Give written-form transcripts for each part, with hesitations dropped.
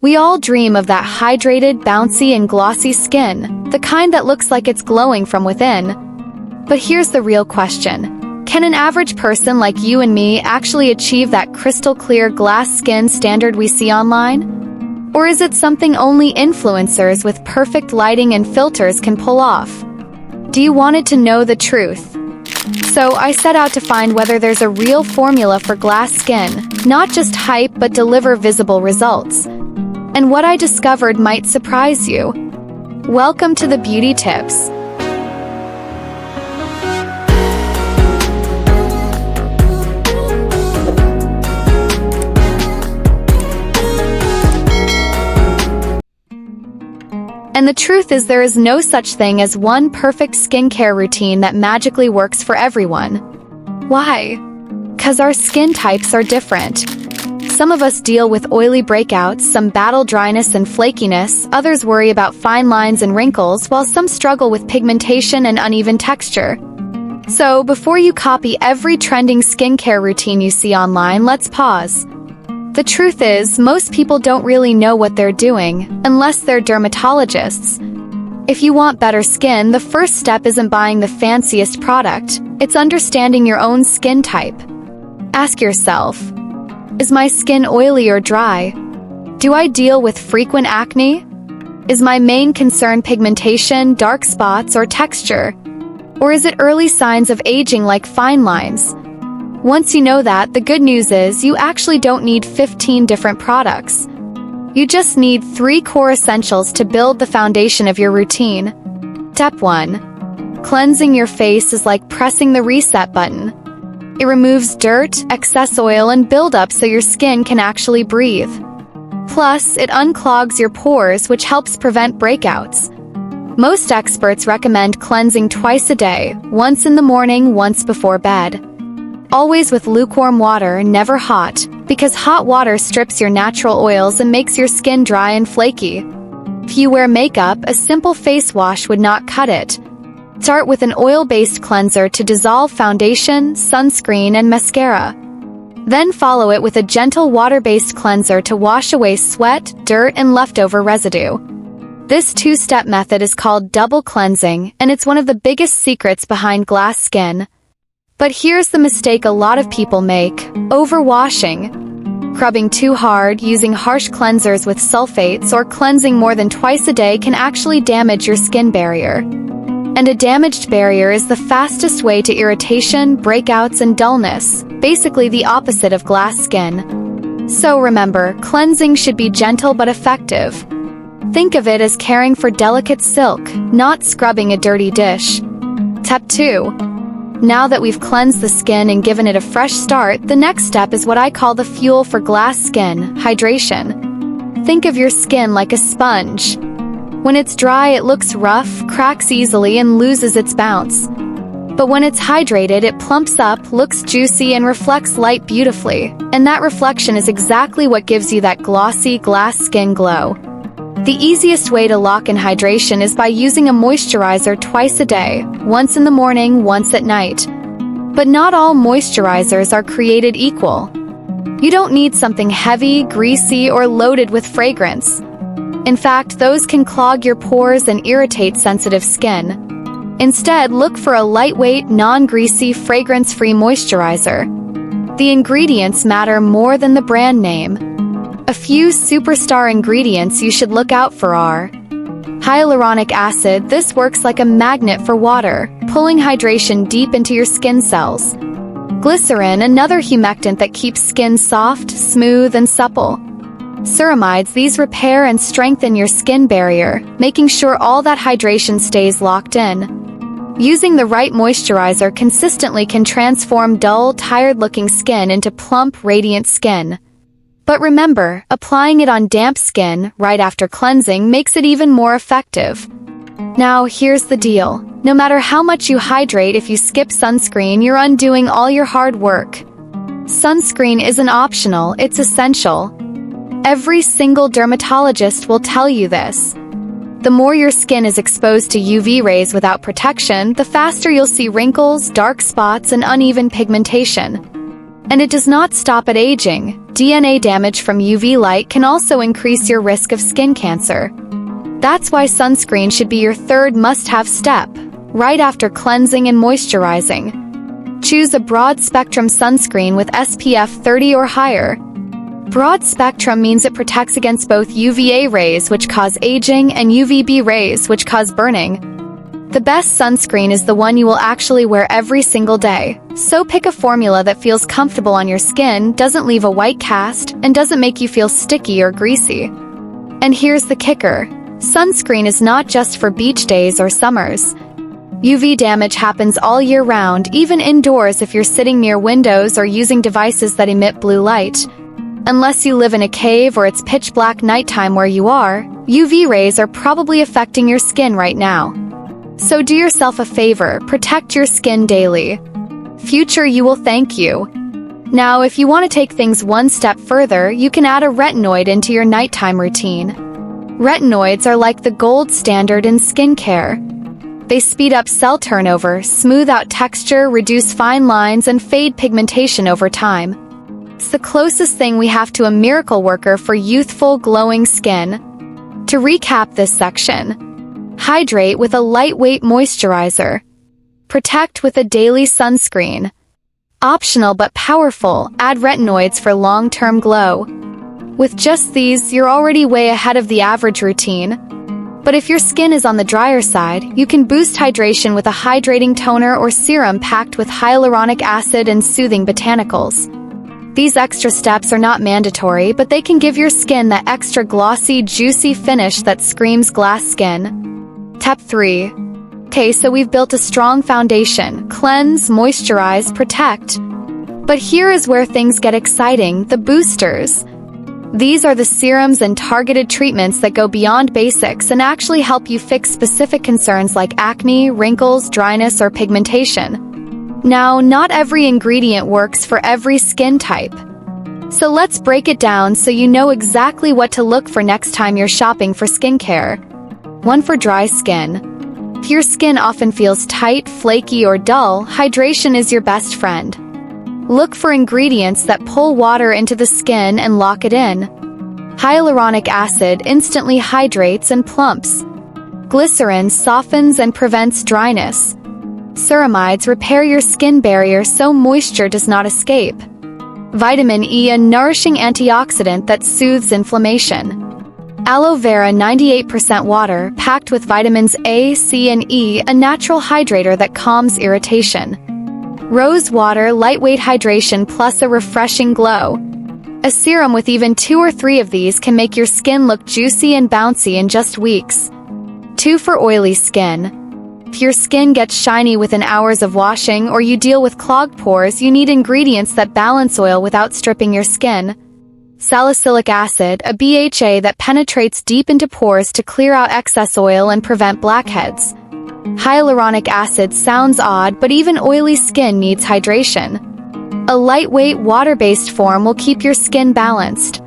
We all dream of that hydrated, bouncy, and glossy skin, the kind that looks like it's glowing from within. But here's the real question. Can an average person like you and me actually achieve that crystal-clear glass skin standard we see online? Or is it something only influencers with perfect lighting and filters can pull off? Do you want to know the truth? So I set out to find whether there's a real formula for glass skin, not just hype but deliver visible results. And what I discovered might surprise you. Welcome to the Beauty Tips. And the truth is there is no such thing as one perfect skincare routine that magically works for everyone. Why? 'Cause our skin types are different. Some of us deal with oily breakouts, some battle dryness and flakiness, others worry about fine lines and wrinkles, while some struggle with pigmentation and uneven texture. So, before you copy every trending skincare routine you see online, let's pause. The truth is, most people don't really know what they're doing, unless they're dermatologists. If you want better skin, the first step isn't buying the fanciest product, it's understanding your own skin type. Ask yourself, is my skin oily or dry? Do I deal with frequent acne? Is my main concern pigmentation, dark spots, or texture? Or is it early signs of aging like fine lines? Once you know that, the good news is you actually don't need 15 different products. You just need 3 core essentials to build the foundation of your routine. Step 1. Cleansing your face is like pressing the reset button. It removes dirt, excess oil, and buildup so your skin can actually breathe. Plus, it unclogs your pores, which helps prevent breakouts. Most experts recommend cleansing twice a day, once in the morning, once before bed. Always with lukewarm water, never hot, because hot water strips your natural oils and makes your skin dry and flaky. If you wear makeup, a simple face wash would not cut it. Start with an oil-based cleanser to dissolve foundation, sunscreen, and mascara. Then follow it with a gentle water-based cleanser to wash away sweat, dirt, and leftover residue. This 2-step method is called double cleansing, and it's one of the biggest secrets behind glass skin. But here's the mistake a lot of people make: overwashing. Scrubbing too hard, using harsh cleansers with sulfates, or cleansing more than twice a day can actually damage your skin barrier. And a damaged barrier is the fastest way to irritation, breakouts, and dullness, basically the opposite of glass skin. So remember, cleansing should be gentle but effective. Think of it as caring for delicate silk, not scrubbing a dirty dish. Step 2. Now that we've cleansed the skin and given it a fresh start, the next step is what I call the fuel for glass skin: hydration. Think of your skin like a sponge. When it's dry, it looks rough, cracks easily, and loses its bounce. But when it's hydrated, it plumps up, looks juicy, and reflects light beautifully. And that reflection is exactly what gives you that glossy, glass skin glow. The easiest way to lock in hydration is by using a moisturizer twice a day, once in the morning, once at night. But not all moisturizers are created equal. You don't need something heavy, greasy, or loaded with fragrance. In fact, those can clog your pores and irritate sensitive skin. Instead, look for a lightweight, non-greasy, fragrance-free moisturizer. The ingredients matter more than the brand name. A few superstar ingredients you should look out for are hyaluronic acid. This works like a magnet for water, pulling hydration deep into your skin cells. Glycerin, another humectant that keeps skin soft, smooth, and supple. Ceramides, these repair and strengthen your skin barrier, making sure all that hydration stays locked in. Using the right moisturizer consistently can transform dull, tired-looking skin into plump, radiant skin. But remember, applying it on damp skin, right after cleansing, makes it even more effective. Now, here's the deal. No matter how much you hydrate, if you skip sunscreen, you're undoing all your hard work. Sunscreen isn't optional, it's essential. Every single dermatologist will tell you this. The more your skin is exposed to UV rays without protection, the faster you'll see wrinkles, dark spots, and uneven pigmentation. And it does not stop at aging. DNA damage from UV light can also increase your risk of skin cancer. That's why sunscreen should be your third must-have step, right after cleansing and moisturizing. Choose a broad-spectrum sunscreen with SPF 30 or higher. Broad spectrum means it protects against both UVA rays, which cause aging, and UVB rays, which cause burning. The best sunscreen is the one you will actually wear every single day. So pick a formula that feels comfortable on your skin, doesn't leave a white cast, and doesn't make you feel sticky or greasy. And here's the kicker. Sunscreen is not just for beach days or summers. UV damage happens all year round, even indoors if you're sitting near windows or using devices that emit blue light. Unless you live in a cave or it's pitch black nighttime where you are, UV rays are probably affecting your skin right now. So do yourself a favor, protect your skin daily. Future you will thank you. Now, if you want to take things one step further, you can add a retinoid into your nighttime routine. Retinoids are like the gold standard in skincare. They speed up cell turnover, smooth out texture, reduce fine lines, and fade pigmentation over time. It's the closest thing we have to a miracle worker for youthful, glowing skin. To recap this section: hydrate with a lightweight moisturizer. Protect with a daily sunscreen. Optional but powerful, add retinoids for long-term glow. With just these, you're already way ahead of the average routine. But if your skin is on the drier side, you can boost hydration with a hydrating toner or serum packed with hyaluronic acid and soothing botanicals. These extra steps are not mandatory, but they can give your skin that extra glossy, juicy finish that screams glass skin. Step 3. Okay, so we've built a strong foundation: cleanse, moisturize, protect. But here is where things get exciting: the boosters. These are the serums and targeted treatments that go beyond basics and actually help you fix specific concerns like acne, wrinkles, dryness, or pigmentation. Now, not every ingredient works for every skin type. So let's break it down so you know exactly what to look for next time you're shopping for skincare. 1. For dry skin. If your skin often feels tight, flaky, or dull, hydration is your best friend. Look for ingredients that pull water into the skin and lock it in. Hyaluronic acid instantly hydrates and plumps. Glycerin softens and prevents dryness. Ceramides repair your skin barrier so moisture does not escape. Vitamin E, a nourishing antioxidant that soothes inflammation. Aloe vera, 98% water, packed with vitamins A, C, and E, a natural hydrator that calms irritation. Rose water, lightweight hydration plus a refreshing glow. A serum with even 2 or 3 of these can make your skin look juicy and bouncy in just weeks. 2. For oily skin. If your skin gets shiny within hours of washing or you deal with clogged pores, you need ingredients that balance oil without stripping your skin. Salicylic acid, a BHA that penetrates deep into pores to clear out excess oil and prevent blackheads. Hyaluronic acid sounds odd, but even oily skin needs hydration. A lightweight, water-based form will keep your skin balanced.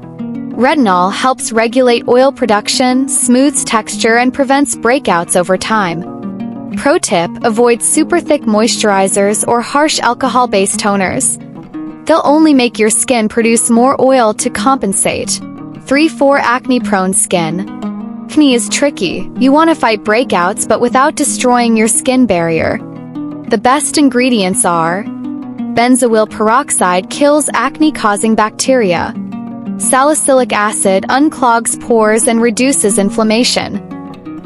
Retinol helps regulate oil production, smooths texture, and prevents breakouts over time. Pro tip: avoid super thick moisturizers or harsh alcohol-based toners. They'll only make your skin produce more oil to compensate. 3. For acne-prone skin. Acne is tricky. You want to fight breakouts but without destroying your skin barrier. The best ingredients are: benzoyl peroxide kills acne-causing bacteria. Salicylic acid unclogs pores and reduces inflammation.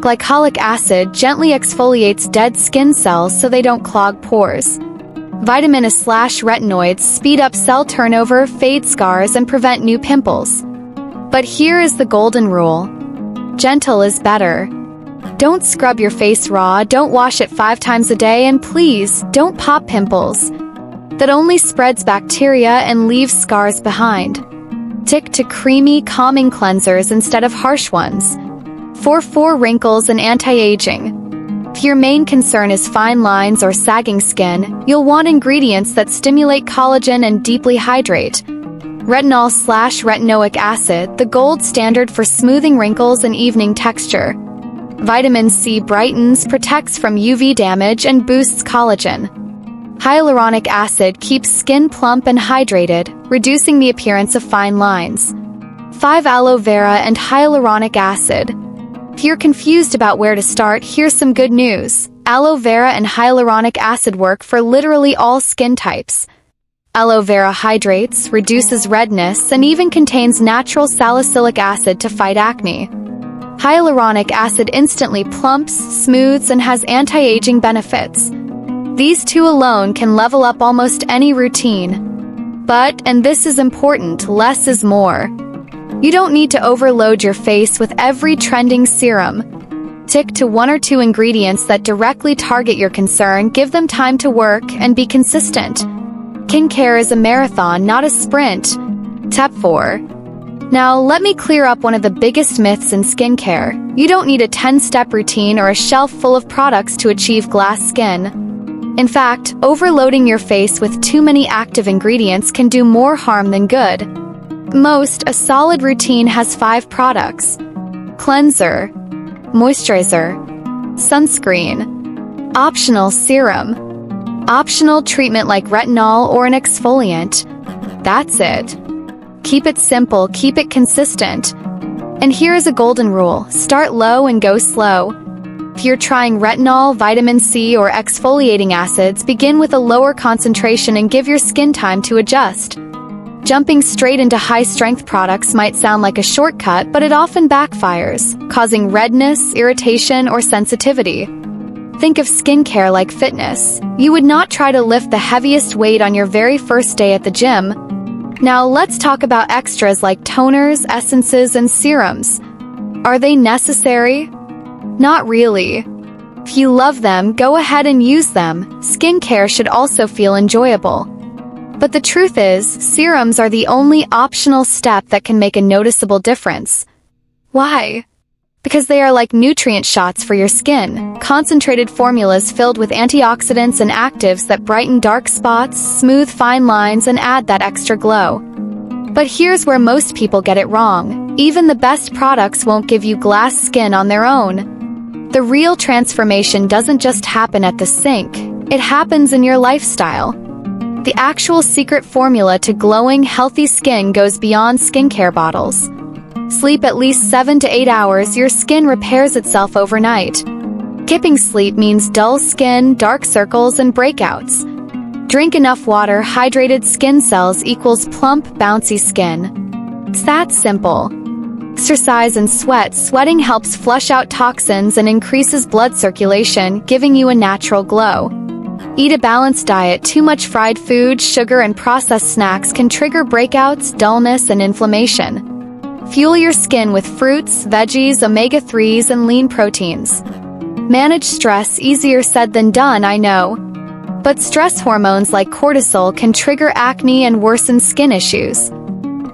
Glycolic acid gently exfoliates dead skin cells so they don't clog pores. Vitamin A/retinoids speed up cell turnover, fade scars, and prevent new pimples. But here is the golden rule: gentle is better. Don't scrub your face raw, don't wash it 5 times a day, and please, don't pop pimples. That only spreads bacteria and leaves scars behind. Stick to creamy, calming cleansers instead of harsh ones. 4. For wrinkles and anti-aging. If your main concern is fine lines or sagging skin, you'll want ingredients that stimulate collagen and deeply hydrate. Retinol/retinoic acid, the gold standard for smoothing wrinkles and evening texture. Vitamin C brightens, protects from UV damage, and boosts collagen. Hyaluronic acid keeps skin plump and hydrated, reducing the appearance of fine lines. 5. Aloe vera and hyaluronic acid. If you're confused about where to start, here's some good news. Aloe vera and hyaluronic acid work for literally all skin types. Aloe vera hydrates, reduces redness, and even contains natural salicylic acid to fight acne. Hyaluronic acid instantly plumps, smooths, and has anti-aging benefits. These two alone can level up almost any routine. But, and this is important, less is more. You don't need to overload your face with every trending serum. Stick to 1 or 2 ingredients that directly target your concern, give them time to work, and be consistent. Skincare is a marathon, not a sprint. Step 4. Now, let me clear up one of the biggest myths in skincare. You don't need a 10-step routine or a shelf full of products to achieve glass skin. In fact, overloading your face with too many active ingredients can do more harm than good. A solid routine has 5 products: cleanser, moisturizer, sunscreen, optional serum, optional treatment like retinol or an exfoliant. That's it. Keep it simple, keep it consistent. And here is a golden rule: start low and go slow. If you're trying retinol, vitamin C, or exfoliating acids, begin with a lower concentration and give your skin time to adjust. Jumping straight into high-strength products might sound like a shortcut, but it often backfires, causing redness, irritation, or sensitivity. Think of skincare like fitness. You would not try to lift the heaviest weight on your very first day at the gym. Now let's talk about extras like toners, essences, and serums. Are they necessary? Not really. If you love them, go ahead and use them. Skincare should also feel enjoyable. But the truth is, serums are the only optional step that can make a noticeable difference. Why? Because they are like nutrient shots for your skin, concentrated formulas filled with antioxidants and actives that brighten dark spots, smooth fine lines, and add that extra glow. But here's where most people get it wrong. Even the best products won't give you glass skin on their own. The real transformation doesn't just happen at the sink, it happens in your lifestyle. The actual secret formula to glowing, healthy skin goes beyond skincare bottles. Sleep at least 7 to 8 hours, your skin repairs itself overnight. Skipping sleep means dull skin, dark circles, and breakouts. Drink enough water, hydrated skin cells equals plump, bouncy skin. It's that simple. Exercise and sweat. Sweating helps flush out toxins and increases blood circulation, giving you a natural glow. Eat a balanced diet. Too much fried food, sugar, and processed snacks can trigger breakouts, dullness, and inflammation. Fuel your skin with fruits, veggies, omega-3s, and lean proteins. Manage stress. Easier said than done, I know. But stress hormones like cortisol can trigger acne and worsen skin issues.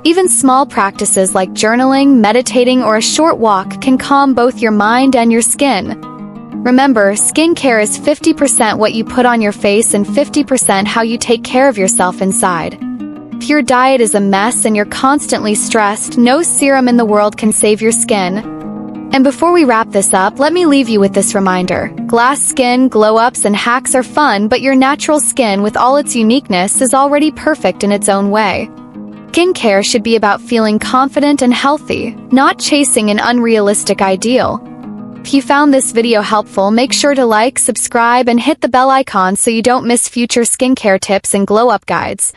Even small practices like journaling, meditating, or a short walk can calm both your mind and your skin. Remember, skincare is 50% what you put on your face and 50% how you take care of yourself inside. If your diet is a mess and you're constantly stressed, no serum in the world can save your skin. And before we wrap this up, let me leave you with this reminder. Glass skin, glow-ups, and hacks are fun, but your natural skin, with all its uniqueness, is already perfect in its own way. Skincare should be about feeling confident and healthy, not chasing an unrealistic ideal. If you found this video helpful, make sure to like, subscribe, and hit the bell icon so you don't miss future skincare tips and glow-up guides.